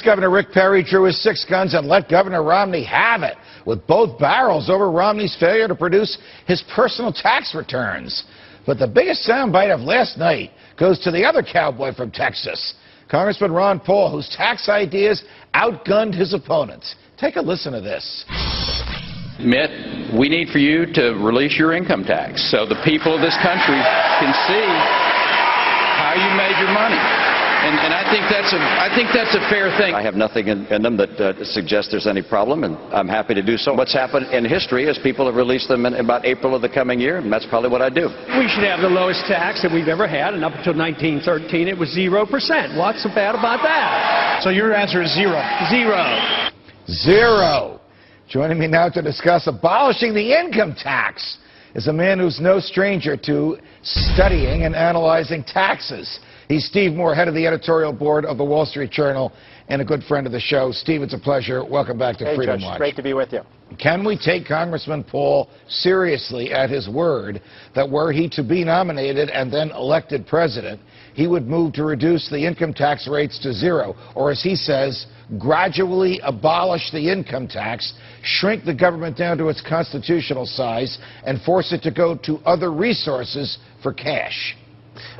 Governor Rick Perry drew his 6 guns and let Governor Romney have it, with both barrels over Romney's failure to produce his personal tax returns. But the biggest soundbite of last night goes to the other cowboy from Texas, Congressman Ron Paul, whose tax ideas outgunned his opponents. Take a listen to this. Mitt, we need for you to release your income tax so the people of this country can see how you made your money. And I think that's a fair thing. I have nothing in them that suggests there's any problem, and I'm happy to do so. What's happened in history is people have released them in about April of the coming year, and that's probably what I do. We should have the lowest tax that we've ever had, and up until 1913 it was 0%. What's so bad about that? So your answer is zero. Zero. Zero. Joining me now to discuss abolishing the income tax is a man who's no stranger to studying and analyzing taxes. He's Steve Moore, head of the editorial board of the Wall Street Journal and a good friend of the show. Steve, it's a pleasure. Welcome back to Freedom Watch. Great to be with you. Can we take Congressman Paul seriously at his word that were he to be nominated and then elected president, he would move to reduce the income tax rates to zero, or as he says, gradually abolish the income tax, shrink the government down to its constitutional size, and force it to go to other resources for cash?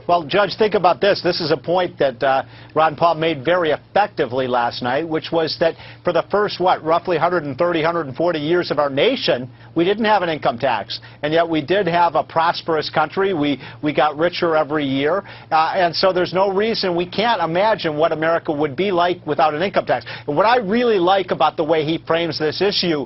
Well, Judge, think about this. This is a point that Ron Paul made very effectively last night, which was that for the first, roughly 130, 140 years of our nation, we didn't have an income tax. And yet we did have a prosperous country. We got richer every year. And so there's no reason we can't imagine what America would be like without an income tax. And what I really like about the way he frames this issue,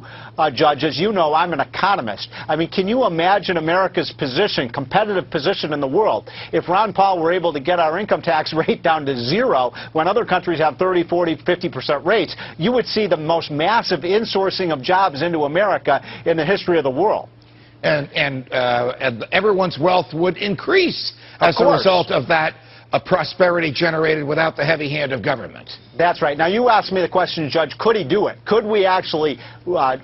Judge, as you know, I'm an economist. I mean, can you imagine America's position, competitive position in the world, if Ron Paul were able to get our income tax rate down to zero when other countries have 30, 40, 50% rates? You would see the most massive insourcing of jobs into America in the history of the world. And everyone's wealth would increase as a result of that prosperity generated without the heavy hand of government. That's right. Now, you asked me the question, Judge, could he do it? Could we actually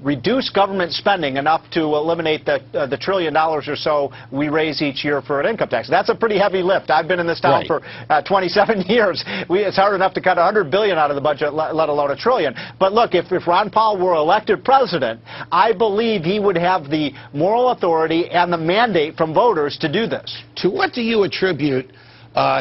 reduce government spending enough to eliminate the $1 trillion or so we raise each year for an income tax? That's a pretty heavy lift. I've been in this town for 27 years. It's hard enough to cut $100 billion out of the budget, let alone $1 trillion. But look, if Ron Paul were elected president, I believe he would have the moral authority and the mandate from voters to do this. To what do you attribute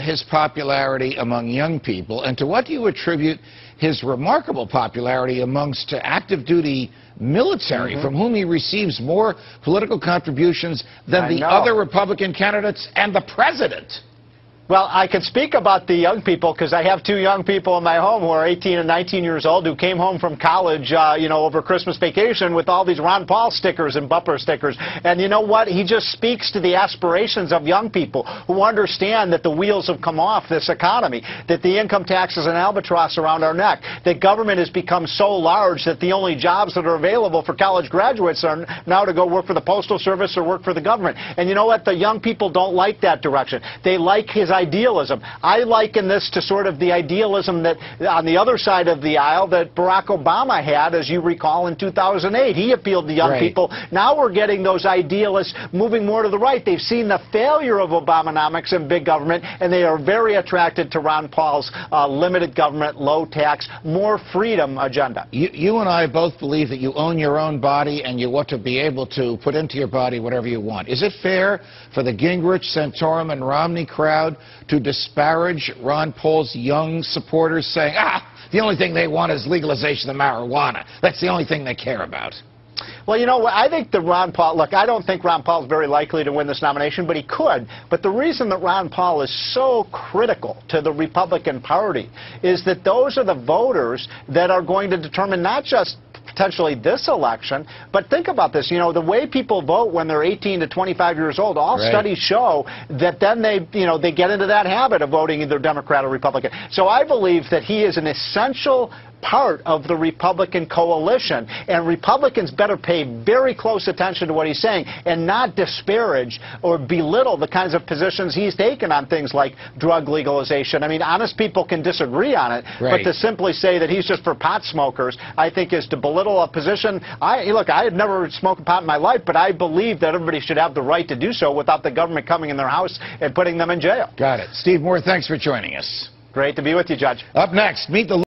his popularity among young people, and to what do you attribute his remarkable popularity amongst active duty military, from whom he receives more political contributions than the other Republican candidates and the president? Well, I can speak about the young people because I have 2 young people in my home who are 18 and 19 years old who came home from college, over Christmas vacation with all these Ron Paul stickers and bumper stickers. And you know what? He just speaks to the aspirations of young people who understand that the wheels have come off this economy, that the income tax is an albatross around our neck, that government has become so large that the only jobs that are available for college graduates are now to go work for the Postal Service or work for the government. And you know what? The young people don't like that direction. They like his idealism. I liken this to sort of the idealism that on the other side of the aisle that Barack Obama had, as you recall, in 2008. He appealed to young people. Now we're getting those idealists moving more to the right. They've seen the failure of Obamonomics and big government, and they are very attracted to Ron Paul's limited government, low tax, more freedom agenda. You and I both believe that you own your own body and you ought to be able to put into your body whatever you want. Is it fair for the Gingrich, Santorum, and Romney crowd to disparage Ron Paul's young supporters, saying, the only thing they want is legalization of marijuana? That's the only thing they care about. Well, you know, I think that Ron Paul, look, I don't think Ron Paul is very likely to win this nomination, but he could. But the reason that Ron Paul is so critical to the Republican Party is that those are the voters that are going to determine not just potentially this election, but think about this. You know, the way people vote when they're 18 to 25 years old, all studies show that then they get into that habit of voting either Democrat or Republican. So I believe that he is an essential part of the Republican coalition, and Republicans better pay very close attention to what he's saying and not disparage or belittle the kinds of positions he's taken on things like drug legalization. I mean, honest people can disagree on it, but to simply say that he's just for pot smokers, I think is to belittle a position. Look, I had never smoked pot in my life, but I believe that everybody should have the right to do so without the government coming in their house and putting them in jail. Got it. Steve Moore, thanks for joining us. Great to be with you, Judge. Up next, meet the